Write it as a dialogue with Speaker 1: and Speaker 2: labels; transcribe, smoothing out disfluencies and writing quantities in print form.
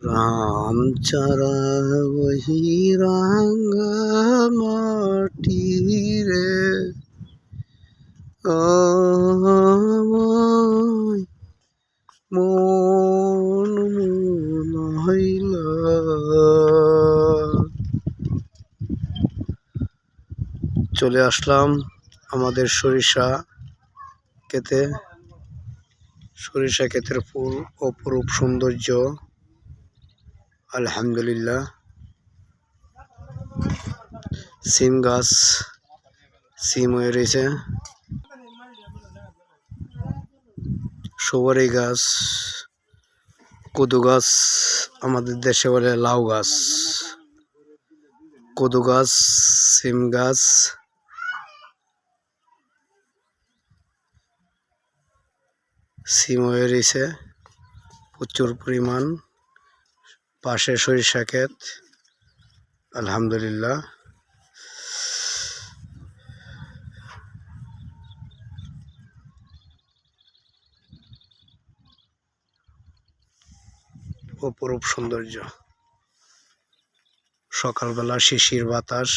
Speaker 1: রামচারা ওহি রাঙ্গা মাটি রে আমায় মন মনাইলা। চলে আসলাম আমাদের সরিষা ক্ষেতে। সরিষা ক্ষেতের ফুল অপরূপ সৌন্দর্য, আলহামদুলিল্লাহ। সিম গাছ, সিম হয়ে রয়েছে, সুপারি গাছ, কদু গাছ, আমাদের দেশে বলে লাউ গাছ, কদু গাছ, সিম গাছ, সিম হয়ে রয়েছে প্রচুর পরিমাণ। পাশে সরিষা ক্ষেত, আলহামদুলিল্লাহ। অপরূপ সৌন্দর্য। সকালবেলা শিশির বাতাস।